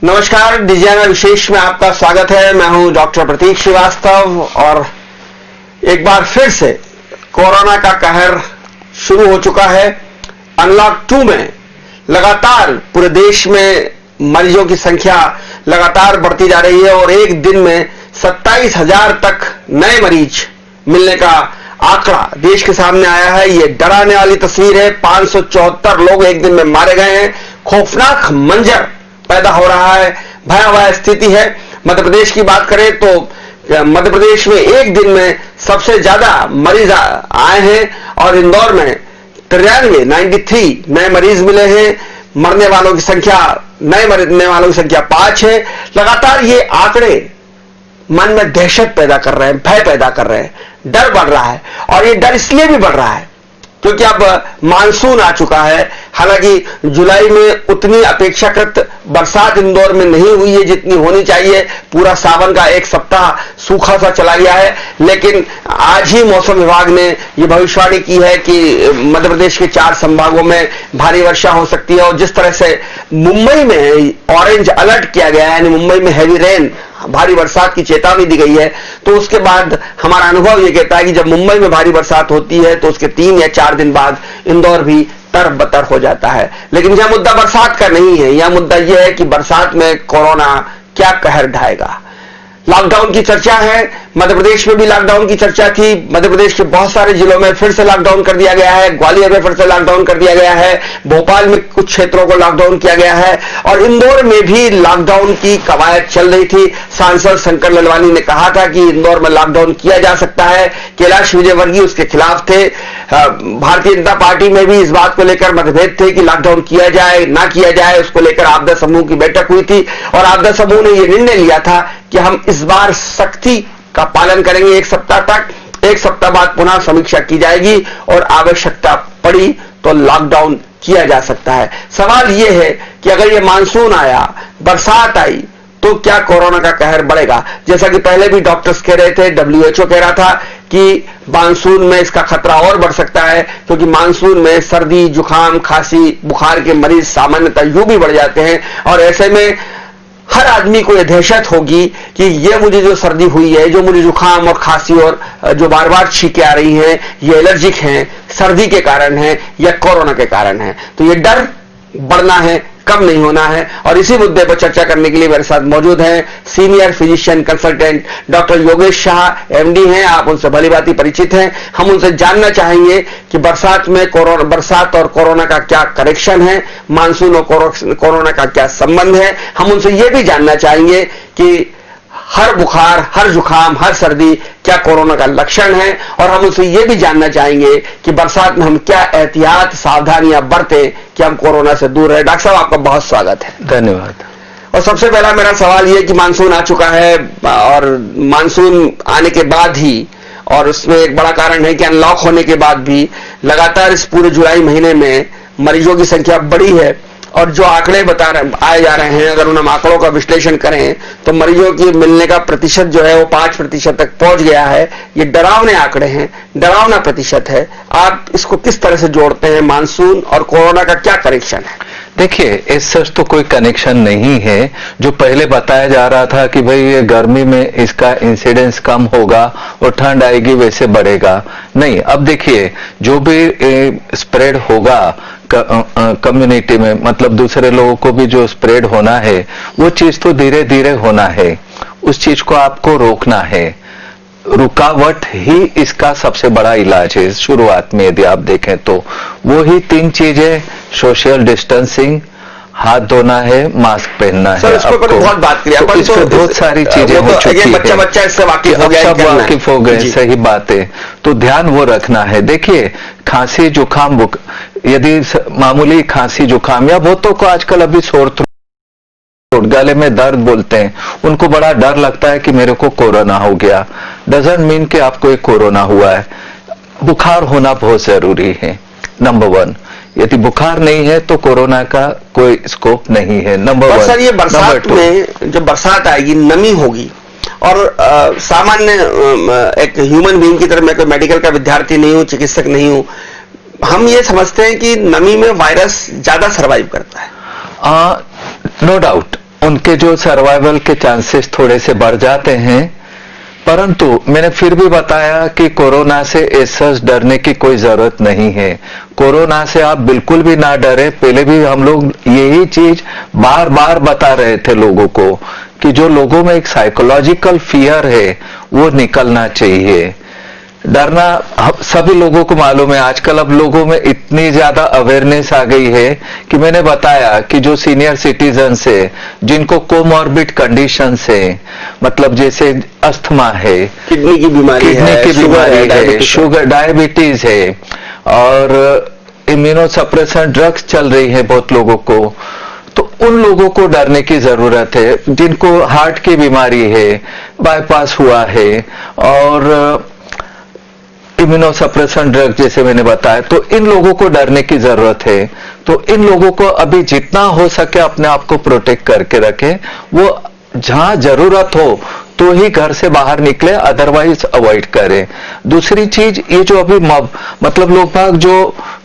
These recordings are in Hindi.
नमस्कार, डिजाइना विशेष में आपका स्वागत है। मैं हूं डॉक्टर प्रतीक श्रीवास्तव और एक बार फिर से कोरोना का कहर शुरू हो चुका है। अनलॉक 2 में लगातार पूरे देश में मरीजों की संख्या लगातार बढ़ती जा रही है और एक दिन में 27,000 तक नए मरीज मिलने का आंकड़ा देश के सामने आया है। ये डराने वाली तस्वीर है। 574 लोग एक दिन में मारे गए हैं। खौफनाक मंजर पैदा हो रहा है, भयावह स्थिति है। मध्य प्रदेश की बात करें तो मध्य प्रदेश में एक दिन में सबसे ज्यादा मरीज आए हैं और इंदौर में 93 नए मरीज मिले हैं। मरने वालों की संख्या, नए मरने वालों की संख्या 5 है। लगातार ये आंकड़े मन में दहशत पैदा कर रहे हैं, भय पैदा कर रहे हैं, डर बढ़ रहा है। और ये डर इसलिए भी बढ़ रहा है क्योंकि अब मानसून आ चुका है। हालांकि जुलाई में उतनी अपेक्षाकृत बरसात इंदौर में नहीं हुई है जितनी होनी चाहिए। पूरा सावन का एक सप्ताह सूखा सा चला गया है, लेकिन आज ही मौसम विभाग ने यह भविष्यवाणी की है कि मध्य प्रदेश के 4 संभागों में भारी वर्षा हो सकती है। और जिस तरह से मुंबई में ऑरेंज अलर्ट किया गया है, यानी मुंबई में हैवी रेन, भारी बरसात की चेतावनी दी गई है, तो उसके बाद हमारा अनुभव यह कहता है कि जब मुंबई में भारी बरसात होती है तो उसके 3 या 4 दिन बाद इंदौर भी तरबतर हो जाता है। लेकिन यह मुद्दा बरसात का नहीं है। यह मुद्दा यह है कि बरसात में कोरोना क्या कहर ढाएगा। लॉकडाउन की चर्चा है। मध्य प्रदेश में भी लॉकडाउन की चर्चा थी। मध्य प्रदेश के बहुत सारे जिलों में फिर से लॉकडाउन कर दिया गया है। ग्वालियर में फिर से लॉकडाउन कर दिया गया है। भोपाल में कुछ क्षेत्रों को लॉकडाउन किया गया है और इंदौर में भी लॉकडाउन की कवायद चल रही थी। सांसद शंकर ललवानी ने कहा था कि इंदौर में लॉकडाउन किया जा सकता है। कैलाश विजयवर्गीय उसके खिलाफ थे। भारतीय जनता पार्टी में भी इस बात को लेकर मतभेद थे कि लॉकडाउन किया जाए ना किया जाए। उसको लेकर आपदा समूह की बैठक हुई थी और आपदा समूह ने यह निर्णय लिया था कि हम इस बार सख्ती का पालन करेंगे 1 सप्ताह तक। 1 सप्ताह बाद पुनः समीक्षा की जाएगी और आवश्यकता पड़ी तो लॉकडाउन किया जा सकता है। सवाल यह है कि अगर यह मानसून आया, बरसात आई, तो क्या कोरोना का कहर बढ़ेगा? जैसा कि पहले भी डॉक्टर्स कह रहे थे, WHO कह रहा था कि मानसून में इसका खतरा और बढ़ सकता है क्योंकि मानसून में सर्दी, जुकाम, खांसी, बुखार के मरीज सामान्यतः यूं भी बढ़ जाते हैं और ऐसे में हर आदमी को यह दहशत होगी कि ये मुझे जो सर्दी हुई है, जो मुझे जुकाम और खांसी और जो बार बार छींकें आ रही हैं, ये एलर्जिक हैं, सर्दी के कारण है या कोरोना के कारण है। तो ये डर बढ़ना है, कम नहीं होना है। और इसी मुद्दे पर चर्चा करने के लिए मेरे साथ मौजूद हैं senior physician consultant doctor Yogesh Shah, MD हैं। आप उनसे भली भांति परिचित हैं। हम उनसे जानना चाहेंगे कि बरसात में बरसात और कोरोना का क्या कनेक्शन है, मानसून और कोरोना का क्या संबंध है। हम उनसे यह भी जानना चाहेंगे कि हर बुखार, हर जुकाम, हर सर्दी क्या कोरोना का लक्षण है और हम उनसे यह भी जानना चाहेंगे कि बरसात में हम क्या एहतियात, सावधानियां बरतें कि हम कोरोना से दूर रहें। डॉक्टर साहब, आपका बहुत स्वागत है। धन्यवाद। और सबसे पहला मेरा सवाल यह कि मानसून आ चुका है और मानसून आने के बाद ही, और उसमें एक बड़ा कारण है कि अनलॉक होने के बाद भी लगातार इस पूरे जुलाई महीने में मरीजों की संख्या बढ़ी है और जो आंकड़े आए जा रहे हैं, अगर उन आंकड़ों का विश्लेषण करें तो मरीजों की मिलने का प्रतिशत जो है वो 5% तक पहुंच गया है। ये डरावने आंकड़े हैं, डरावना प्रतिशत है। आप इसको किस तरह से जोड़ते हैं? मानसून और कोरोना का क्या कनेक्शन है? देखिए, इस सच तो कोई कनेक्शन नहीं है। जो पहले बताया जा रहा था कि भाई ये गर्मी में इसका इंसिडेंस कम होगा और ठंड आएगी वैसे बढ़ेगा, नहीं। अब देखिए, जो भी स्प्रेड होगा कम्युनिटी में, मतलब दूसरे लोगों को भी जो स्प्रेड होना है, वो चीज तो धीरे धीरे होना है। उस चीज को आपको रोकना है। रुकावट ही इसका सबसे बड़ा इलाज है। शुरुआत में यदि आप देखें तो वो ही 3 चीजें, सोशल डिस्टेंसिंग, हाथ धोना है, मास्क पहनना है। सर, इसको बहुत बात करी तो इस पे बहुत सारी चीजें हो चुकी है। बच्चा इससे वाकिफ हो गया, सब वाकिफ हो गए, सही बात है। तो ध्यान वो रखना है। देखिए, खांसी जुकाम, यदि मामूली खांसी जुकाम या बहुतों को आजकल अभी सोर थ्रोट, गले में दर्द बोलते हैं, उनको बड़ा डर लगता है कि मेरे को कोरोना हो गया। डजंट मीन कि आपको एक कोरोना हुआ है। बुखार होना बहुत जरूरी है, नंबर 1। यदि बुखार नहीं है तो कोरोना का कोई स्कोप नहीं है, नंबर 1। सर, ये बरसात में जब बरसात आएगी, नमी होगी और सामान्य एक ह्यूमन बीइंग की तरह, मैं कोई मेडिकल का विद्यार्थी नहीं हूं, चिकित्सक नहीं हूं, हम ये समझते हैं कि नमी में वायरस ज्यादा सर्वाइव करता है। नो डाउट, उनके जो सर्वाइवल के चांसेस थोड़े से बढ़ जाते हैं। परंतु मैंने फिर भी बताया कि कोरोना से ऐसा डरने की कोई जरूरत नहीं है। कोरोना से आप बिल्कुल भी ना डरे। पहले भी हम लोग यही चीज बार बार बता रहे थे लोगों को कि जो लोगों में एक साइकोलॉजिकल फियर है वो निकलना चाहिए। डरना सभी लोगों को मालूम है। आजकल अब लोगों में इतनी ज्यादा अवेयरनेस आ गई है कि मैंने बताया कि जो सीनियर सिटीजन है, जिनको कोमॉर्बिड कंडीशंस है, मतलब जैसे अस्थमा है, किडनी की बीमारी है, शुगर, डायबिटीज है और इम्यूनोसप्रेशन ड्रग्स चल रही है बहुत लोगों को, तो उन लोगों को डरने की जरूरत है। जिनको हार्ट की बीमारी है, बाईपास हुआ है और इम्यूनोसप्रेशन ड्रग जैसे मैंने बताया, तो इन लोगों को डरने की जरूरत है। तो इन लोगों को अभी जितना हो सके अपने आप को प्रोटेक्ट करके रखें। वो जहां जरूरत हो तो ही घर से बाहर निकले, अदरवाइज अवॉइड करें। दूसरी चीज, ये जो अभी मतलब लोग बाग जो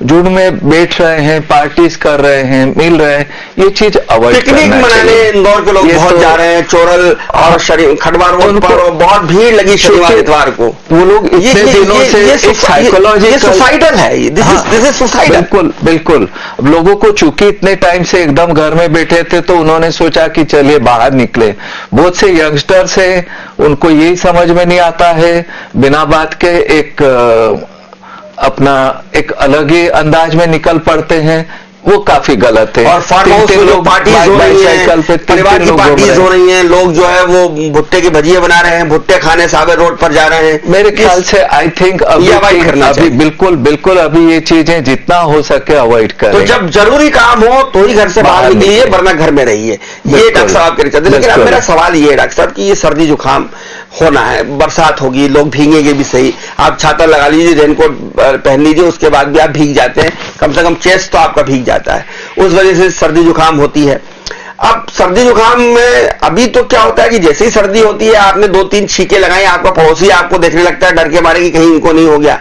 झुंड में बैठ रहे हैं, पार्टीज कर रहे हैं, मिल रहे हैं, ये चीज अवॉइड करना चाहिए। पिकनिक मनाने इंदौर के लोग बहुत जा रहे हैं, चोरल और खंडवा रोड पर बहुत भीड़ लगी शनिवार इतवार को। वो लोग इतने दिनों से साइकोलॉजिकल सुसाइडल है, दिस इज सुसाइडल। बिल्कुल बिल्कुल। लोगों को चूंकि इतने टाइम से एकदम घर में बैठे थे तो उन्होंने सोचा कि चलिए बाहर निकले। बहुत से यंगस्टर्स है, उनको यही समझ में नहीं आता है, बिना बात के एक अपना एक अलग ही अंदाज में निकल पड़ते हैं, वो काफी गलत है। और फार्म हाउस में लोग पार्टीज हो रही है, परिवार की पार्टीज हो रही हैं, लोग जो है वो भुट्टे की भजिए बना रहे हैं, भुट्टे खाने सागर रोड पर जा रहे हैं। मेरे ख्याल से आई थिंक अभी बिल्कुल बिल्कुल अभी ये चीजें जितना हो सके अवॉइड करें। तो जब जरूरी काम हो तो ही घर से बाहर निकलिए, वरना घर में रहिए। ये डॉक्टर साहब कह रहे थे। लेकिन अब मेरा सवाल ये है डॉक्टर साहब कि ये सर्दी जुकाम होना है, बरसात होगी, लोग भीगेंगे भी सही, आप छाता लगा लीजिए, रेनकोट पहन लीजिए, उसके बाद भी आप भीग जाते हैं, कम से कम चेस्ट तो आपका भीग जाता है, उस वजह से सर्दी जुकाम होती है। अब सर्दी जुकाम में अभी तो क्या होता है कि जैसे ही सर्दी होती है, आपने 2-3 छींके लगाई, आपका पड़ोसी आपको देखने लगता है डर के मारे कि कहीं इनको नहीं हो गया।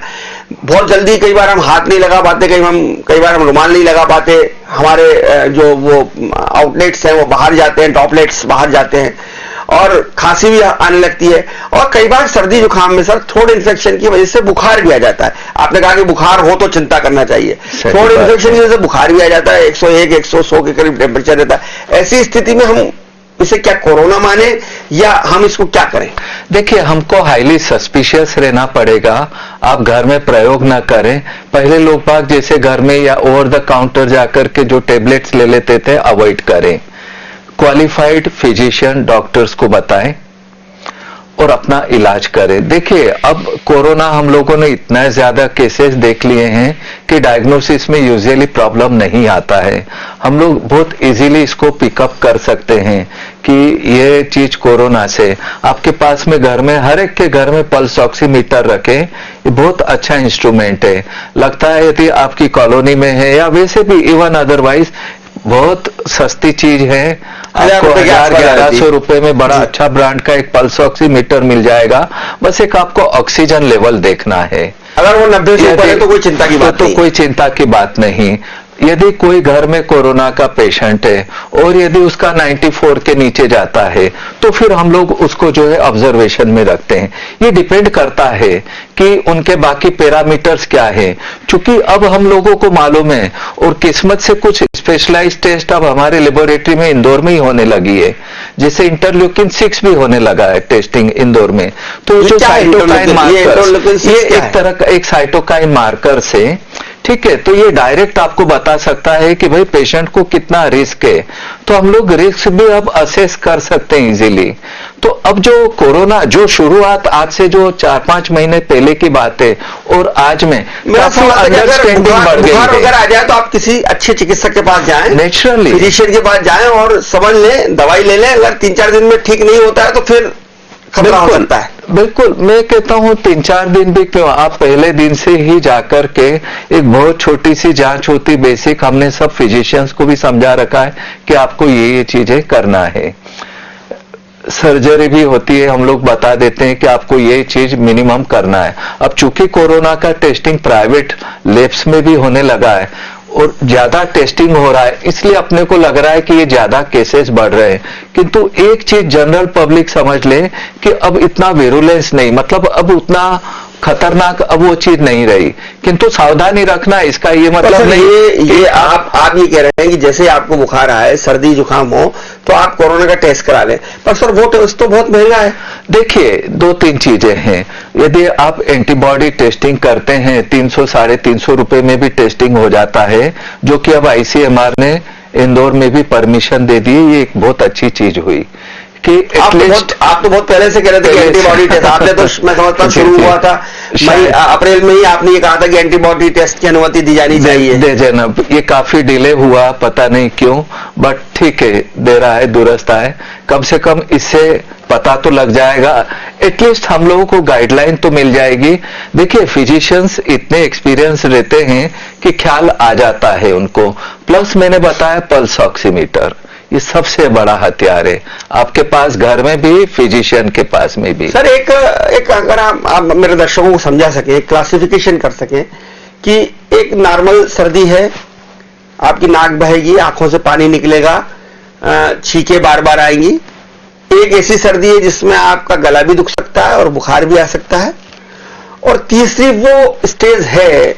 बहुत जल्दी कई बार हम हाथ नहीं लगा पाते, कई बार हम रुमाल नहीं लगा पाते, हमारे जो वो आउटलेट्स हैं वो बाहर जाते हैं, ड्रॉपलेट्स बाहर जाते हैं और खांसी भी आने लगती है। और कई बार सर्दी जुकाम में सर थ्रोट इन्फेक्शन की वजह से बुखार भी आ जाता है। आपने कहा कि बुखार हो तो चिंता करना चाहिए, थ्रोट इन्फेक्शन की वजह से बुखार भी आ जाता है, 101 100 के करीब टेम्परेचर रहता है। ऐसी स्थिति में हम इसे क्या कोरोना माने या हम इसको क्या करें? देखिए, हमको हाईली सस्पिशियस रहना पड़ेगा। आप घर में प्रयोग ना करें। पहले लोग बाग जैसे घर में या ओवर द काउंटर जाकर के जो टेबलेट्स ले लेते थे, अवॉइड करें। क्वालिफाइड फिजिशियन डॉक्टर्स को बताएं और अपना इलाज करें। देखिए, अब कोरोना हम लोगों ने इतना ज्यादा केसेस देख लिए हैं कि डायग्नोसिस में यूजुअली प्रॉब्लम नहीं आता है। हम लोग बहुत इजीली इसको पिकअप कर सकते हैं कि ये चीज कोरोना से। आपके पास में घर में, हर एक के घर में पल्स ऑक्सीमीटर रखें। ये बहुत अच्छा इंस्ट्रूमेंट है। लगता है यदि आपकी कॉलोनी में है या वैसे भी इवन अदरवाइज बहुत सस्ती चीज है, आपको 1100 रुपए में बड़ा अच्छा ब्रांड का एक पल्स ऑक्सीमीटर मिल जाएगा। बस एक आपको ऑक्सीजन लेवल देखना है। अगर वो 90 से ऊपर है तो कोई चिंता की बात नहीं। कोई चिंता की बात नहीं। यदि कोई घर में कोरोना का पेशेंट है और यदि उसका 94 के नीचे जाता है तो फिर हम लोग उसको जो है ऑब्जर्वेशन में रखते हैं। ये डिपेंड करता है कि उनके बाकी पैरामीटर्स क्या है। चूंकि अब हम लोगों को मालूम है और किस्मत से कुछ स्पेशलाइज्ड टेस्ट अब हमारे लेबोरेटरी में इंदौर में ही होने लगी है, जैसे इंटरल्यूकिन 6 भी होने लगा है टेस्टिंग इंदौर में। तो जो साइटोकाइन मार्कर, ये एक तरह का एक साइटोकाइन मार्कर से, ठीक है, तो ये डायरेक्ट आपको बता सकता है कि भाई पेशेंट को कितना रिस्क है। तो हम लोग रिस्क भी अब असेस कर सकते हैं इजीली। तो अब जो कोरोना जो शुरुआत आज से जो 4-5 महीने पहले की बात है और आज में काफी अंडरस्टैंडिंग बढ़ गई है। अगर आ जाए तो आप किसी अच्छे चिकित्सक के पास जाएं, नेचुरली फिजिशियन के पास जाएं और समझ लें, दवाई ले लें। अगर 3-4 दिन में ठीक नहीं होता है तो फिर खतरा हो सकता है। बिल्कुल, मैं कहता हूं 3-4 दिन भी क्यों, आप पहले दिन से ही जाकर के एक बहुत छोटी सी जांच होती बेसिक, हमने सब फिजिशियंस को भी समझा रखा है कि आपको ये चीजें करना है। सर्जरी भी होती है, हम लोग बता देते हैं कि आपको ये चीज मिनिमम करना है। अब चूंकि कोरोना का टेस्टिंग प्राइवेट लैब्स में भी होने लगा है, और ज्यादा टेस्टिंग हो रहा है, इसलिए अपने को लग रहा है कि ये ज्यादा केसेस बढ़ रहे हैं। किंतु एक चीज जनरल पब्लिक समझ ले कि अब इतना विरुलेंस नहीं, मतलब अब उतना खतरनाक अब वो चीज नहीं रही, किंतु सावधानी रखना इसका ये मतलब नहीं। ये आप ये कह रहे हैं कि जैसे आपको बुखार आए, सर्दी जुकाम हो तो आप कोरोना का टेस्ट करा लें, पर सर वो टेस्ट तो बहुत महंगा है। देखिए, दो तीन चीजें हैं। यदि आप एंटीबॉडी टेस्टिंग करते हैं 300 350 रुपए में भी टेस्टिंग हो जाता है, जो कि अब आईसीएमआर ने इंदौर में भी परमिशन दे दी। ये एक बहुत अच्छी चीज हुई कि आप तो बहुत पहले से कह रहे थे कि एंटीबॉडी टेस्ट, आपने तो मैं समझता शुरू हुआ था अप्रैल में ही आपने ये कहा था कि एंटीबॉडी टेस्ट की अनुमति दी जानी चाहिए। दे जनाब, ये काफी डिले हुआ, पता नहीं क्यों, बट ठीक है, दे रहा है, दुरुस्त है। कम से कम इससे पता तो लग जाएगा, एटलीस्ट हम लोगों को गाइडलाइन तो मिल जाएगी। देखिए, फिजिशियंस इतने एक्सपीरियंस रहते हैं कि ख्याल आ जाता है उनको। प्लस मैंने बताया पल्स ऑक्सीमीटर, ये सबसे बड़ा हथियार है आपके पास घर में भी, फिजिशियन के पास में भी। सर एक अगर आप मेरे दर्शकों को समझा सके, क्लासिफिकेशन कर सके कि एक नॉर्मल सर्दी है, आपकी नाक बहेगी, आंखों से पानी निकलेगा, छींके बार बार आएंगी। एक ऐसी सर्दी है जिसमें आपका गला भी दुख सकता है और बुखार भी आ सकता है। और तीसरी वो स्टेज है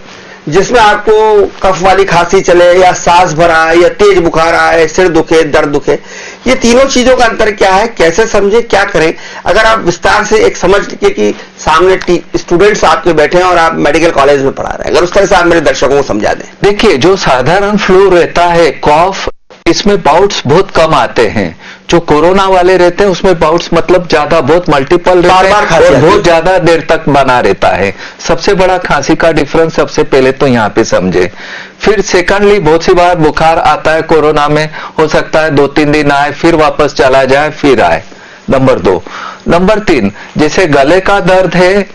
जिसमें आपको कफ वाली खांसी चले, या सांस भरा, या तेज बुखार आए, सिर दुखे, दर्द दुखे। ये तीनों चीजों का अंतर क्या है, कैसे समझे, क्या करें? अगर आप विस्तार से एक समझ लीजिए कि सामने स्टूडेंट्स आपके बैठे हैं और आप मेडिकल कॉलेज में पढ़ा रहे हैं, अगर उस तरह से आप मेरे दर्शकों को समझा दें। देखिए, जो साधारण फ्लू रहता है, कॉफ, इसमें बाउट्स बहुत कम आते हैं। जो कोरोना वाले रहते हैं उसमें बाउट्स मतलब ज्यादा बहुत मल्टीपल रहते हैं और बहुत ज्यादा देर तक बना रहता है। सबसे बड़ा खांसी का डिफरेंस सबसे पहले तो यहाँ पे समझे। फिर सेकंडली, बहुत सी बार बुखार आता है कोरोना में, हो सकता है 2-3 दिन आए, फिर वापस चला जाए, फिर आए। नंबर 2। नंबर 3, जैसे गले का दर्द है,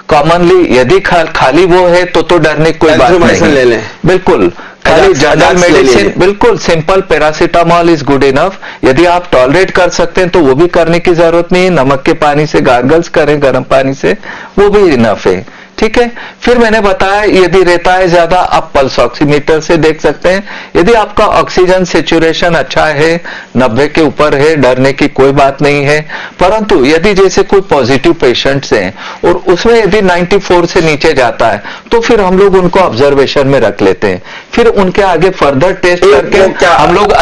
कॉमनली यदि खाली वो है तो डरने की कोई बात नहीं, ले लें। बिल्कुल, खाली जनरल मेडिसिन, बिल्कुल simple paracetamol is good enough. यदि आप टॉलरेट कर सकते हैं तो वो भी करने की जरूरत नहीं है। नमक के पानी से गार्गल्स करें, गर्म पानी से, वो भी इनफ है। ठीक है। फिर मैंने बताया यदि रहता है ज्यादा, आप पल्स ऑक्सीमीटर से देख सकते हैं। यदि आपका ऑक्सीजन सेचुरेशन अच्छा है, 90 के ऊपर है, डरने की कोई बात नहीं है। परंतु यदि जैसे कोई पॉजिटिव पेशेंट्स हैं और उसमें यदि 94 से नीचे जाता है तो फिर हम लोग उनको ऑब्जर्वेशन में रख लेते हैं। फिर उनके आगे फर्दर टेस्ट करके हम लोग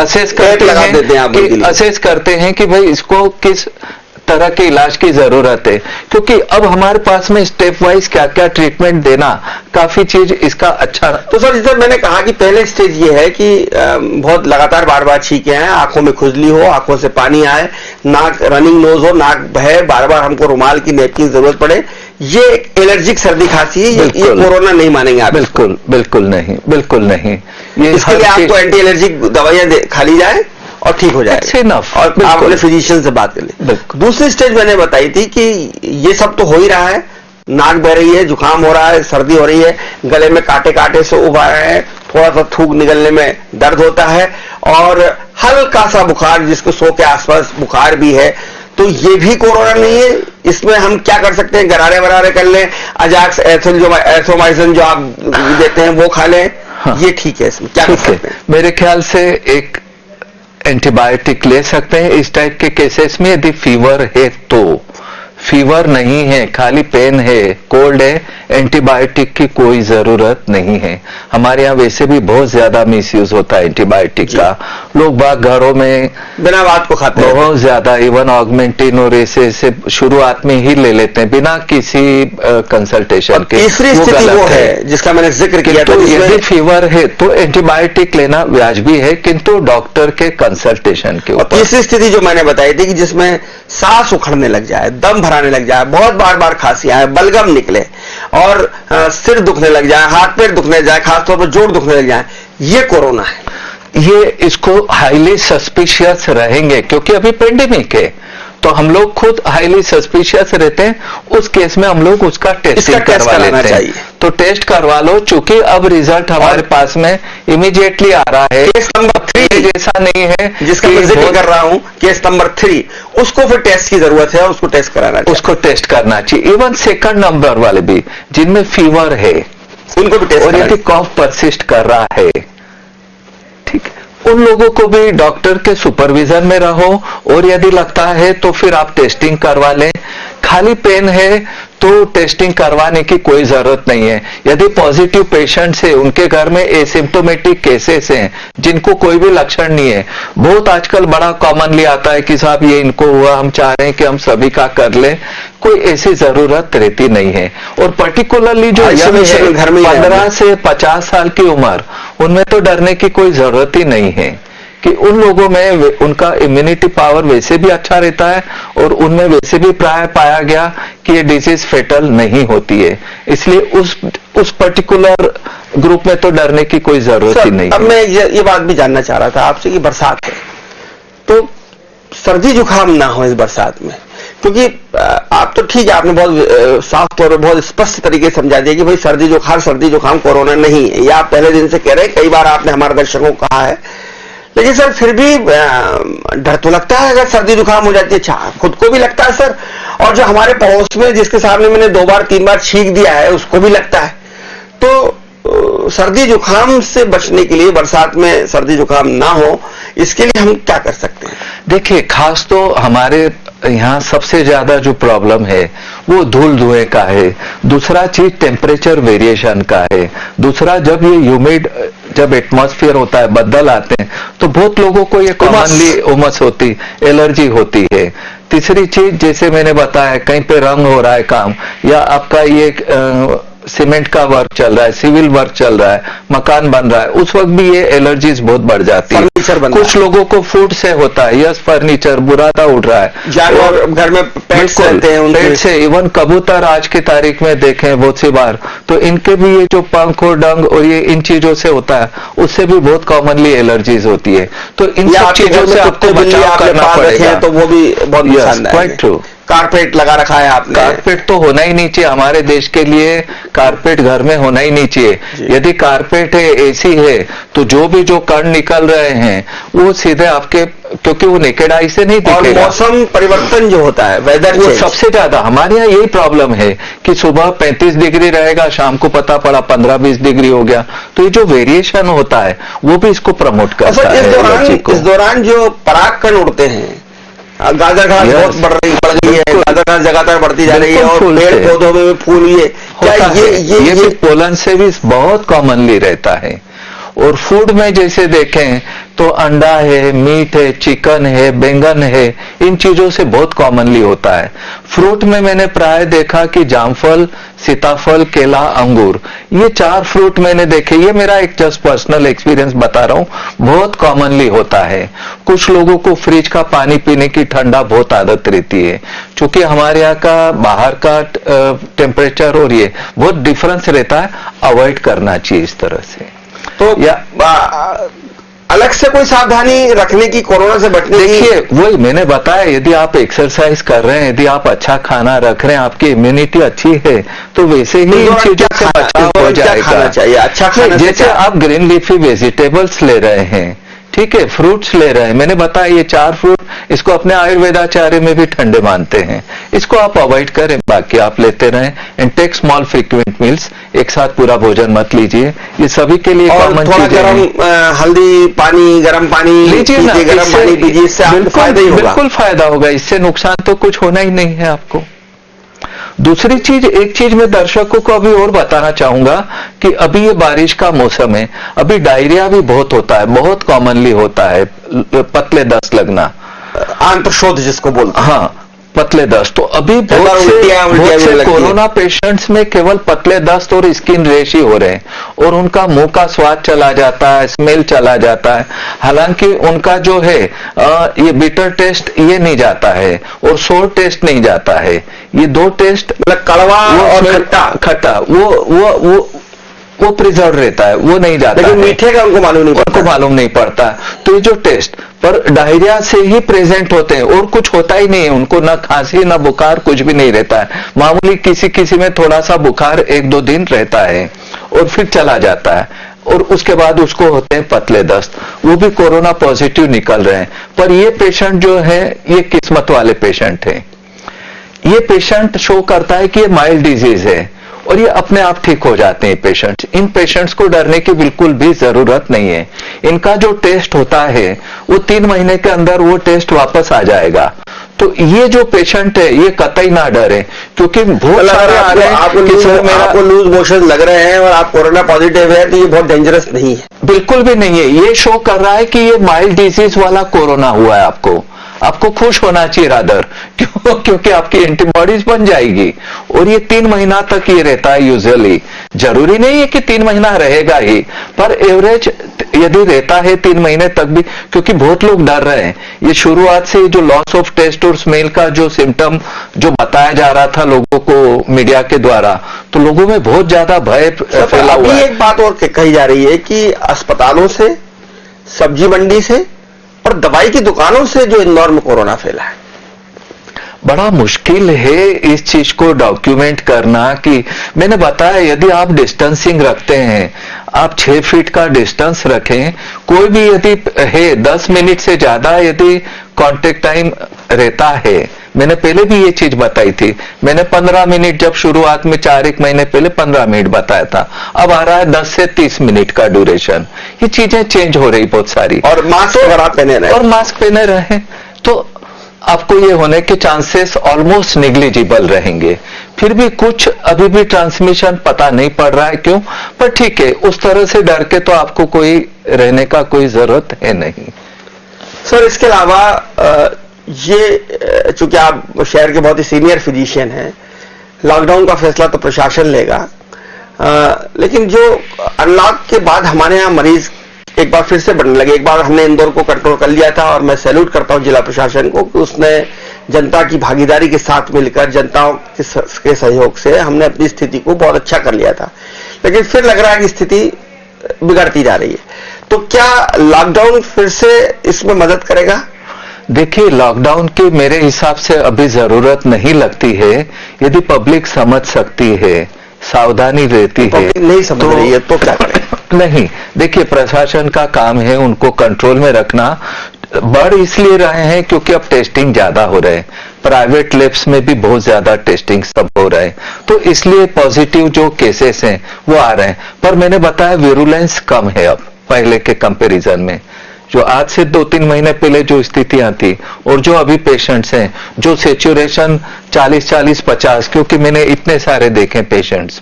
असेस करते हैं कि भाई इसको किस तरह के इलाज की जरूरत है, क्योंकि अब हमारे पास में स्टेप वाइज क्या क्या ट्रीटमेंट देना, काफी चीज इसका अच्छा। तो सर, जैसे मैंने कहा कि पहले स्टेज ये है कि बहुत लगातार बार बार छींके हैं, आंखों में खुजली हो, आंखों से पानी आए, नाक रनिंग नोज हो, नाक बहे, बार बार हमको रुमाल की नेपकिन की जरूरत पड़े, ये एक एलर्जिक सर्दी खांसी है। ये कोरोना नहीं मानेंगे आप? बिल्कुल बिल्कुल नहीं, बिल्कुल नहीं। ये इसके लिए आपको एंटी एलर्जिक दवाइयां खा ली जाए और ठीक हो जाए, और आप अपने फिजिशियन से बात कर ले। दूसरी स्टेज मैंने बताई थी कि ये सब तो हो ही रहा है, नाक बह रही है, जुकाम हो रहा है, सर्दी हो रही है, गले में कांटे कांटे से उभा रहे हैं, थोड़ा सा थूक निकलने में दर्द होता है, और हल्का सा बुखार जिसको 100 के आसपास बुखार भी है, तो ये भी कोरोना नहीं है। इसमें हम क्या कर सकते हैं? गरारे वरारे कर लें, अजाक्स एथ्रोमाइसिन जो आप देते हैं वो खा लें। हाँ। ये ठीक है, इसमें क्या कर सकते हैं? मेरे ख्याल से एक एंटीबायोटिक ले सकते हैं इस टाइप के केसेस में। यदि फीवर है तो, फीवर नहीं है, खाली पेन है, कोल्ड है, एंटीबायोटिक की कोई जरूरत नहीं है। हमारे यहाँ वैसे भी बहुत ज्यादा मिसयूज होता है एंटीबायोटिक का। लोग बाग घरों में बिना बात को खाते हैं, बहुत ज्यादा, इवन ऑगमेंटिन और ऐसे शुरुआत में ही ले लेते हैं बिना किसी कंसल्टेशन के। तीसरी स्थिति वो है जिसका मैंने जिक्र किया था, यदि फीवर है तो एंटीबायोटिक लेना वाजिबी है, किंतु डॉक्टर के कंसल्टेशन के ऊपर। तीसरी स्थिति जो मैंने बताई थी कि जिसमें सांस उखड़ने लग जाए, दम भराने लग जाए, बहुत बार बार खांसी आए, बलगम निकले और सिर दुखने लग जाए, हाथ पैर दुखने जाए, खासतौर पर जोड़ दुखने लग जाए, ये कोरोना है। ये इसको हाईली सस्पिशियस रहेंगे, क्योंकि अभी पेंडेमिक है, तो हम लोग खुद हाईली सस्पिशियस रहते हैं। उस केस में हम लोग उसका टेस्टिंग करवा लेते हैं। तो टेस्ट करवा लो, चूंकि अब रिजल्ट हमारे पास में इमीडिएटली आ रहा है। केस नंबर 3 जैसा नहीं है जिसका मैं जिक्र कर रहा हूं, केस नंबर 3, उसको फिर टेस्ट की जरूरत है, उसको टेस्ट कराना चाहिए। उसको टेस्ट करना चाहिए। इवन सेकंड नंबर वाले भी जिनमें फीवर है, उनको भी टेस्ट, और यदि कॉफ परसिस्ट कर रहा है ठीक है, उन लोगों को भी डॉक्टर के सुपरविजन में रहो, और यदि लगता है तो फिर आप टेस्टिंग करवा लें। खाली पेन है तो टेस्टिंग करवाने की कोई जरूरत नहीं है। यदि पॉजिटिव पेशेंट्स है, उनके घर में एसिम्प्टोमेटिक केसेस हैं जिनको कोई भी लक्षण नहीं है, बहुत आजकल बड़ा कॉमनली आता है कि साहब ये इनको हुआ, हम चाह रहे हैं कि हम सभी का कर ले, कोई ऐसी जरूरत रहती नहीं है। और पर्टिकुलरली जो घर में 15 से 50 साल की उम्र, उनमें तो डरने की कोई जरूरत ही नहीं है कि उन लोगों में उनका इम्यूनिटी पावर वैसे भी अच्छा रहता है, और उनमें वैसे भी प्राय पाया गया कि ये डिजीज फेटल नहीं होती है, इसलिए उस पर्टिकुलर ग्रुप में तो डरने की कोई जरूरत ही नहीं। अब मैं ये बात भी जानना चाह रहा था आपसे कि बरसात है तो सर्दी जुकाम ना हो इस बरसात में, क्योंकि आप तो ठीक है, आपने बहुत साफ तौर पर बहुत स्पष्ट तरीके से समझा दिया कि भाई सर्दी जुकाम कोरोना नहीं है, ये आप पहले दिन से कह रहे हैं, कई बार आपने हमारे दर्शकों को कहा है, लेकिन सर फिर भी डर तो लगता है अगर सर्दी जुकाम हो जाती है। अच्छा, खुद को भी लगता है सर, और जो हमारे पड़ोस में जिसके सामने मैंने 2 बार 3 बार छींक दिया है उसको भी लगता है। तो सर्दी जुकाम से बचने के लिए, बरसात में सर्दी जुकाम ना हो, इसके लिए हम क्या कर सकते हैं? देखिए, खास तो हमारे यहाँ सबसे ज्यादा जो प्रॉब्लम है वो धूल धुएं का है, दूसरा चीज टेम्परेचर वेरिएशन का है, दूसरा जब ये ह्यूमिड, जब एटमॉस्फेयर होता है, बादल आते हैं, तो बहुत लोगों को ये कॉमनली उमस होती, एलर्जी होती है। तीसरी चीज, जैसे मैंने बताया, कहीं पे रंग हो रहा है काम, या आपका ये सीमेंट का वर्क चल रहा है, सिविल वर्क चल रहा है, मकान बन रहा है, उस वक्त भी ये एलर्जीज बहुत बढ़ जाती है। कुछ लोगों को फूड से होता है, यस, फर्नीचर बुरादा उड़ रहा है, जानवर घर में पेट्स रहते हैं, पेट से, इवन कबूतर आज की तारीख में देखें बहुत सी बार, तो इनके भी ये जो पंख और डंग और ये इन चीजों से होता है, उससे भी बहुत कॉमनली एलर्जीज होती है। तो इन सब चीजों से आपको बचाव करना पड़ेगा, तो वो भी बहुत नुकसानदायक है। Quite true. कारपेट लगा रखा है आपने? कारपेट तो होना ही नहीं चाहिए हमारे देश के लिए, कारपेट घर में होना ही नहीं चाहिए। यदि कारपेट है, एसी है, तो जो कण निकल रहे हैं वो सीधे आपके, क्योंकि वो नेकेड आई से नहीं दिखेगा। और मौसम परिवर्तन जो होता है, वेदर वो सबसे ज्यादा हमारे यहाँ यही प्रॉब्लम है कि सुबह 35 डिग्री रहेगा, शाम को पता पड़ा 15-20 डिग्री हो गया। तो ये जो वेरिएशन होता है वो भी इसको प्रमोट करता है। इस दौरान जो पराग कण उड़ते हैं, गाजर घास बहुत बढ़ गई है, गाजर घास लगातार बढ़ती जा रही है, और पेड़ पौधों में फूल ये भी पोलन से भी बहुत कॉमनली रहता है। और फूड में जैसे देखें तो अंडा है, मीट है, चिकन है, बैंगन है, इन चीजों से बहुत कॉमनली होता है। फ्रूट में मैंने प्राय देखा कि जामफल, सीताफल, केला, अंगूर, ये 4 फ्रूट मैंने देखे, ये मेरा एक जस्ट पर्सनल एक्सपीरियंस बता रहा हूं, बहुत कॉमनली होता है। कुछ लोगों को फ्रिज का पानी पीने की ठंडा बहुत आदत रहती है, क्योंकि हमारे यहाँ का बाहर का टेम्परेचर और ये बहुत डिफरेंस रहता है, अवॉइड करना चाहिए इस तरह से। तो या अलग से कोई सावधानी रखने की, कोरोना से बचने की? देखिए, वही मैंने बताया, यदि आप एक्सरसाइज कर रहे हैं, यदि आप अच्छा खाना रख रहे हैं, आपकी इम्यूनिटी अच्छी है, तो वैसे ही इन चीजों से बचाव हो जाएगा। अच्छा खाना, जैसे आप ग्रीन लीफी वेजिटेबल्स ले रहे हैं, ठीक है, फ्रूट्स ले रहे हैं, मैंने बताया ये 4 फ्रूट, इसको अपने आयुर्वेदाचार्य में भी ठंडे मानते हैं, इसको आप अवॉइड करें, बाकी आप लेते रहें। And take small frequent meals, एक साथ पूरा भोजन मत लीजिए, ये सभी के लिए कॉमन चीज है। हल्दी पानी, गर्म पानी लीजिए ना, गर्म पानी पीजिए, इससे आपको फायदा ही होगा। बिल्कुल फायदा होगा, इससे नुकसान तो कुछ होना ही नहीं है आपको। दूसरी चीज, एक चीज मैं दर्शकों को अभी और बताना चाहूंगा कि अभी ये बारिश का मौसम है, अभी डायरिया भी बहुत होता है, बहुत कॉमनली होता है, पतले दस्त लगना, आंत्रशोथ जिसको बोलते हैं। हाँ, पतले दस्त। तो अभी बहुत से कोरोना पेशेंट्स में केवल पतले दस्त और स्किन रैश ही हो रहे हैं, और उनका मुंह का स्वाद चला जाता है, स्मेल चला जाता है, हालांकि उनका जो है ये बिटर टेस्ट ये नहीं जाता है, और सोर टेस्ट नहीं जाता है। ये 2 टेस्ट, मतलब कड़वा और खट्टा, वो प्रिजर्व रहता है, वो नहीं जाता, लेकिन मीठे का उनको मालूम नहीं पड़ता। तो ये जो टेस्ट पर डायरिया से ही प्रेजेंट होते हैं, और कुछ होता ही नहीं है उनको, ना खांसी ना बुखार, कुछ भी नहीं रहता है। मामूली किसी में थोड़ा सा बुखार 1-2 दिन रहता है और फिर चला जाता है, और उसके बाद उसको होते हैं पतले दस्त, वो भी कोरोना पॉजिटिव निकल रहे हैं। पर ये पेशेंट जो है, ये किस्मत वाले पेशेंट है। ये पेशेंट शो करता है कि ये माइल्ड डिजीज है, और ये अपने आप ठीक हो जाते हैं पेशेंट्स। इन पेशेंट्स को डरने की बिल्कुल भी जरूरत नहीं है। इनका जो टेस्ट होता है वो 3 महीने के अंदर वो टेस्ट वापस आ जाएगा। तो ये जो पेशेंट है ये कतई ना डरे, क्योंकि बहुत सारे आ रहे हैं कि सर मेरा आपको लूज मोशन लग रहे हैं और आप कोरोना पॉजिटिव है, तो ये बहुत डेंजरस नहीं है। बिल्कुल भी नहीं है। ये शो कर रहा है कि ये माइल्ड डिजीज वाला कोरोना हुआ है। आपको खुश होना चाहिए रादर, क्योंकि आपकी एंटीबॉडीज बन जाएगी और ये 3 महीना तक ये रहता है यूजुअली। जरूरी नहीं है कि 3 महीना रहेगा ही, पर एवरेज यदि रहता है 3 महीने तक भी, क्योंकि बहुत लोग डर रहे हैं। ये शुरुआत से जो लॉस ऑफ टेस्ट और स्मेल का जो सिम्टम जो बताया जा रहा था लोगों को मीडिया के द्वारा, तो लोगों में बहुत ज्यादा भय फैला हुआ है। एक बात और कही जा रही है कि अस्पतालों से, सब्जी मंडी से और दवाई की दुकानों से जो इंदौर में कोरोना फैला है, बड़ा मुश्किल है इस चीज को डॉक्यूमेंट करना। कि मैंने बताया यदि आप डिस्टेंसिंग रखते हैं, आप 6 फीट का डिस्टेंस रखें, कोई भी यदि है 10 मिनट से ज्यादा यदि कांटेक्ट टाइम रहता है, मैंने पहले भी ये चीज बताई थी। मैंने 15 मिनट जब शुरुआत में 4-1 महीने पहले 15 मिनट बताया था, अब आ रहा है 10 से 30 मिनट का ड्यूरेशन। ये चीजें चेंज हो रही बहुत सारी। और मास्क अगर आप पहने रहे, और मास्क पहने रहे तो आपको ये होने के चांसेस ऑलमोस्ट निग्लिजिबल रहेंगे। फिर भी कुछ अभी भी ट्रांसमिशन पता नहीं पड़ रहा है क्यों, पर ठीक है, उस तरह से डर के तो आपको कोई रहने का कोई जरूरत है नहीं। सर इसके अलावा ये चूंकि आप शहर के बहुत ही सीनियर फिजिशियन हैं, लॉकडाउन का फैसला तो प्रशासन लेगा, लेकिन जो अनलॉक के बाद हमारे यहाँ मरीज एक बार फिर से बढ़ने लगे। एक बार हमने इंदौर को कंट्रोल कर लिया था और मैं सैल्यूट करता हूं जिला प्रशासन को कि उसने जनता की भागीदारी के साथ मिलकर, जनता के सहयोग से हमने अपनी स्थिति को बहुत अच्छा कर लिया था। लेकिन फिर लग रहा है कि स्थिति बिगड़ती जा रही है, तो क्या लॉकडाउन फिर से इसमें मदद करेगा? देखिए, लॉकडाउन की मेरे हिसाब से अभी जरूरत नहीं लगती है। यदि पब्लिक समझ सकती है, सावधानी रहती है, नहीं समझ रही है तो क्या करें? नहीं, देखिए प्रशासन का काम है उनको कंट्रोल में रखना। बढ़ इसलिए रहे हैं क्योंकि अब टेस्टिंग ज्यादा हो रहे हैं, प्राइवेट लैब्स में भी बहुत ज्यादा टेस्टिंग सब हो रहा है, तो इसलिए पॉजिटिव जो केसेस हैं वो आ रहे हैं। पर मैंने बताया विरुलेंस कम है अब पहले के कंपैरिजन में। जो आज से 2-3 महीने पहले जो स्थितियां थी और जो अभी पेशेंट्स हैं, जो सेचुरेशन 40-50, क्योंकि मैंने इतने सारे देखे पेशेंट्स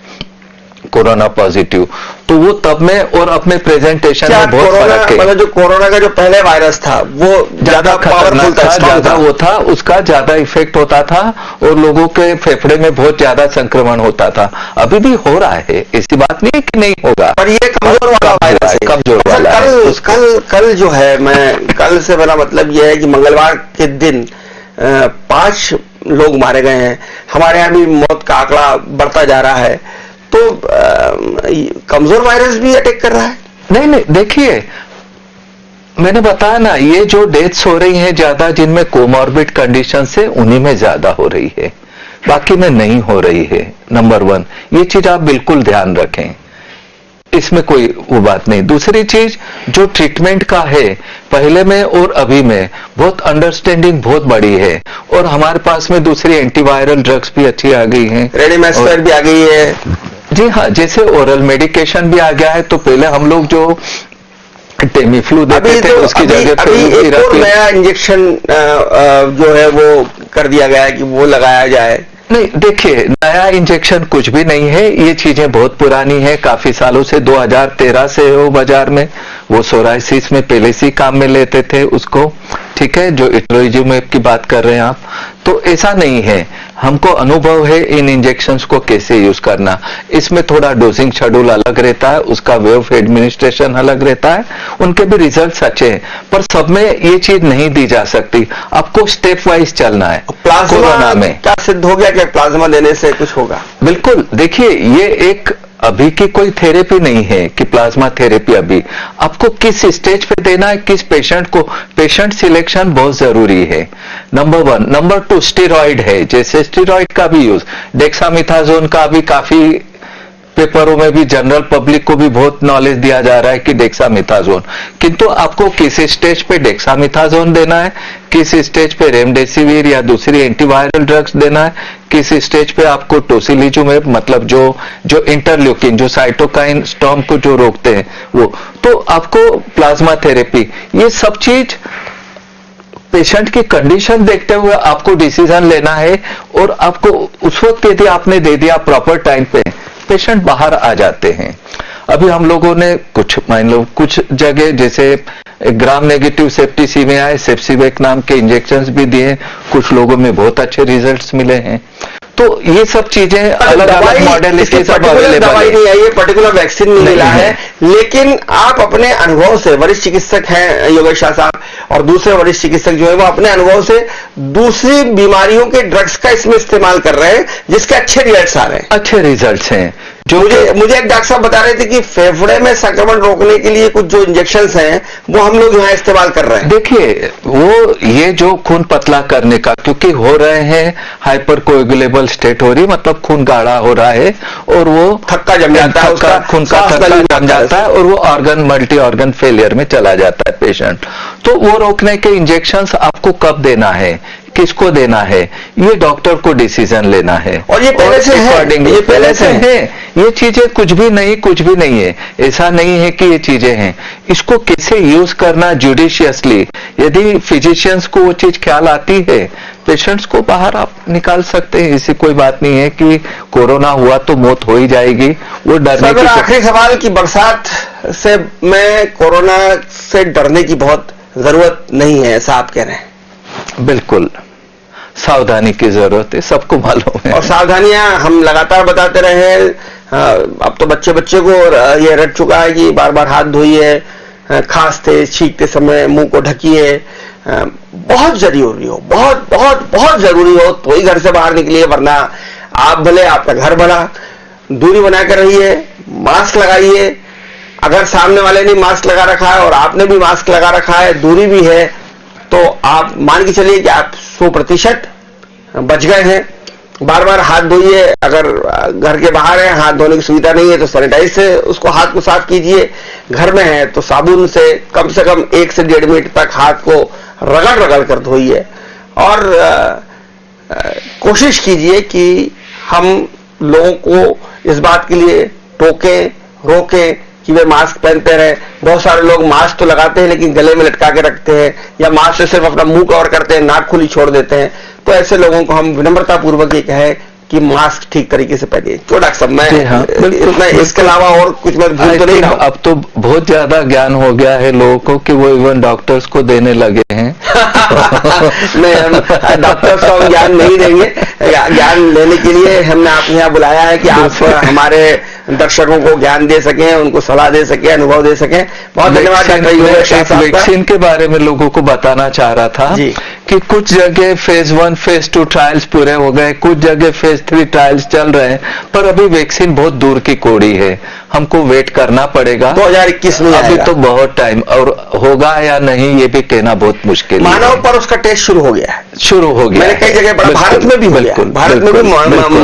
कोरोना पॉजिटिव, तो वो तब में और अपने प्रेजेंटेशन में बहुत फर्क है। मतलब जो कोरोना का जो पहले वायरस था वो ज्यादा पावरफुल था, ज्यादा वो था, उसका ज्यादा इफेक्ट होता था और लोगों के फेफड़े में बहुत ज्यादा संक्रमण होता था। अभी भी हो रहा है, ऐसी बात नहीं है कि नहीं होगा, पर ये कमजोर वाला वायरस है, कमजोर वाला है। कल जो है, मैं कल से मेरा मतलब ये है कि मंगलवार के दिन 5 लोग मारे गए हैं। हमारे यहाँ भी मौत का आंकड़ा बढ़ता जा रहा है, तो कमजोर वायरस भी अटैक कर रहा है। नहीं, देखिए मैंने बताया ना, ये जो डेथ्स हो रही हैं ज्यादा जिनमें कोमॉर्बिड कंडीशन से, उन्हीं में ज्यादा हो रही है, बाकी में नहीं हो रही है। नंबर 1 ये चीज आप बिल्कुल ध्यान रखें, इसमें कोई वो बात नहीं। दूसरी चीज जो ट्रीटमेंट का है, पहले में और अभी में बहुत अंडरस्टैंडिंग बहुत बड़ी है, और हमारे पास में दूसरी एंटीवायरल ड्रग्स भी अच्छी आ गई हैं, रेमडेसिविर भी आ गई है। जी हाँ, जैसे ओरल मेडिकेशन भी आ गया है। तो पहले हम लोग जो टेमीफ्लू देते थे उसकी जगह एक और नया इंजेक्शन जो है वो कर दिया गया है कि वो लगाया जाए। नहीं, देखिए नया इंजेक्शन कुछ भी नहीं है, ये चीजें बहुत पुरानी है, काफी सालों से 2013 से हो बाजार में। वो सोराइसिस में पहले से काम में लेते थे उसको, ठीक है, जो इटरोजिमेब की बात कर रहे हैं आप, तो ऐसा नहीं है। हमको अनुभव है इन इंजेक्शंस को कैसे यूज करना। इसमें थोड़ा डोजिंग शेड्यूल अलग रहता है, उसका वे ऑफ एडमिनिस्ट्रेशन अलग रहता है, उनके भी रिजल्ट्स अच्छे हैं, पर सब में ये चीज नहीं दी जा सकती। आपको स्टेप वाइज चलना है। प्लाज्मा में क्या सिद्ध हो गया कि प्लाज्मा देने से कुछ होगा? बिल्कुल, देखिए ये एक अभी की कोई थेरेपी नहीं है कि प्लाज्मा थेरेपी। अभी आपको किस स्टेज पे देना है, किस पेशेंट को, पेशेंट सिलेक्शन बहुत जरूरी है, नंबर 1। नंबर 2 स्टेरॉइड है, जैसे स्टेरॉइड का भी यूज, डेक्सामिथाजोन का भी काफी पेपरों में भी जनरल पब्लिक को भी बहुत नॉलेज दिया जा रहा है कि डेक्सामेथासोन, किंतु आपको किस स्टेज पे डेक्सामेथासोन देना है, किस स्टेज पे रेमडेसिविर या दूसरी एंटीवायरल ड्रग्स देना है, किस स्टेज पे आपको टोसिलिजुमेब मतलब जो इंटरल्यूकिन, जो साइटोकाइन स्टॉर्म को जो रोकते हैं वो, तो आपको प्लाज्मा थेरेपी, ये सब चीज पेशेंट की कंडीशन देखते हुए आपको डिसीजन लेना है। और आपको उस वक्त यदि आपने दे दिया प्रॉपर टाइम पे, पेशेंट बाहर आ जाते हैं। अभी हम लोगों ने मान लो कुछ जगह जैसे ग्राम नेगेटिव सेप्टिसीमिया, सेप्सिवेक नाम के इंजेक्शंस भी दिए, कुछ लोगों में बहुत अच्छे रिजल्ट्स मिले हैं। तो ये सब चीजें अलग अलग मॉडलिटी सब अवेलेबल दवाई नहीं आई है, पर्टिकुलर वैक्सीन नहीं मिला है, लेकिन आप अपने अनुभव से, वरिष्ठ चिकित्सक हैं योगेश शाह साहब और दूसरे वरिष्ठ चिकित्सक जो है वो अपने अनुभव से दूसरी बीमारियों के ड्रग्स का इसमें इस्तेमाल कर रहे हैं जिसके अच्छे रिजल्ट्स आ रहे हैं। अच्छे रिजल्ट्स हैं। जो मुझे एक डॉक्टर साहब बता रहे थे कि फेफड़े में संक्रमण रोकने के लिए कुछ जो इंजेक्शंस हैं वो हम लोग यहाँ इस्तेमाल कर रहे हैं। देखिए वो ये जो खून पतला करने का, क्योंकि हो रहे हैं हाइपर कोएगुलेबल स्टेट हो रही, मतलब खून गाढ़ा हो रहा है और वो थक्का जम जाता है, उसका खून का थक्का जम जाता है और वो ऑर्गन मल्टी ऑर्गन फेलियर में चला जाता है पेशेंट। तो वो रोकने के इंजेक्शंस आपको कब देना है, किसको देना है, ये डॉक्टर को डिसीजन लेना है। और ये पहले से है, ये पहले से है। ये चीजें कुछ भी नहीं है, ऐसा नहीं है कि ये चीजें हैं। इसको कैसे यूज करना जुडिशियसली, यदि फिजिशियंस को वो चीज ख्याल आती है, पेशेंट्स को बाहर आप निकाल सकते हैं। ऐसी कोई बात नहीं है कि कोरोना हुआ तो मौत हो ही जाएगी, वो डरने की। आखिरी सवाल की बरसात से में कोरोना से डरने की बहुत जरूरत नहीं है, ऐसा आप कह रहे हैं? बिल्कुल सावधानी की जरूरत है, सबको मालूम है। और सावधानियां हम लगातार बताते रहे हैं। अब तो बच्चे को ये रट चुका है कि बार बार हाथ धोइए, खांसते छींकते समय मुंह को ढकिए, बहुत जरूरी हो, बहुत जरूरी हो तो ही घर से बाहर निकलिए, वरना आप भले आपका घर भला। दूरी बनाकर रहिए, मास्क लगाइए। अगर सामने वाले ने मास्क लगा रखा है और आपने भी मास्क लगा रखा है, दूरी भी है, तो आप मान के चलिए कि आप 100% बच गए हैं। बार बार हाथ धोइए। अगर घर के बाहर है, हाथ धोने की सुविधा नहीं है तो सैनिटाइज से उसको हाथ को साफ कीजिए। घर में है तो साबुन से कम 1 से 1.5 मिनट तक हाथ को रगड़ कर धोइए। और कोशिश कीजिए कि हम लोगों को इस बात के लिए टोकें, रोकें कि वे मास्क पहनते रहे। बहुत सारे लोग मास्क तो लगाते हैं लेकिन गले में लटका के रखते हैं, या मास्क से सिर्फ अपना मुंह कवर करते हैं, नाक खुली छोड़ देते हैं। तो ऐसे लोगों को हम विनम्रता पूर्वक ये कहें कि मास्क ठीक तरीके से पहनिए। तो डॉक्टर साहब मैं इतना, इसके अलावा और कुछ मैं भूल तो नहीं रहा हूं? अब तो बहुत ज्यादा ज्ञान हो गया है लोगों को कि वो इवन डॉक्टर्स को देने लगे हैं। नहीं, डॉक्टर्स को हम ज्ञान नहीं देंगे। ज्ञान लेने के लिए हमने आपको यहाँ बुलाया है कि आप हमारे दर्शकों को ज्ञान दे सकें, उनको सलाह दे सकें, अनुभव दे सकें। बहुत धन्यवाद डॉक्टर। वैक्सीन के बारे में लोगों को बताना चाह रहा था कि कुछ जगह फेज 1 फेज 2 ट्रायल्स पूरे हो गए, कुछ जगह फेज 3 ट्रायल्स चल रहे हैं, पर अभी वैक्सीन बहुत दूर की कोड़ी है, हमको वेट करना पड़ेगा। 2021 में अभी तो बहुत टाइम, और होगा या नहीं ये भी कहना बहुत मुश्किल है। मानव पर उसका टेस्ट शुरू हो गया है। मैंने कई जगह पढ़ा, भारत में भी हो गया, भारत में भी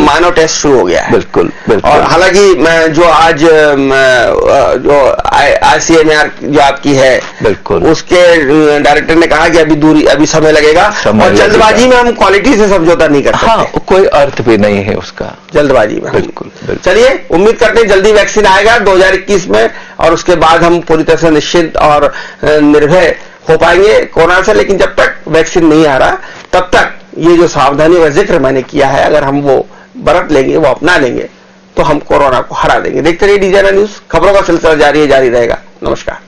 मानव टेस्ट शुरू हो गया है। बिल्कुल। और हालांकि जो आज जो ICMR जो आपकी है, बिल्कुल, उसके डायरेक्टर ने कहा कि अभी समय लगेगा, और जल्दबाजी में हम क्वालिटी से समझौता नहीं कर सकते। हाँ, कोई अर्थ भी नहीं है उसका जल्दबाजी में। बिल्कुल। चलिए, उम्मीद करते हैं जल्दी वैक्सीन आएगा 2021 में, और उसके बाद हम पूरी तरह से निश्चिंत और निर्भय हो पाएंगे कोरोना से। लेकिन जब तक वैक्सीन नहीं आ रहा, तब तक ये जो सावधानी का जिक्र मैंने किया है, अगर हम वो बरत लेंगे, वो अपना लेंगे, तो हम कोरोना को हरा देंगे। देखते रहिए DGNR न्यूज, खबरों का सिलसिला जारी रहेगा। नमस्कार।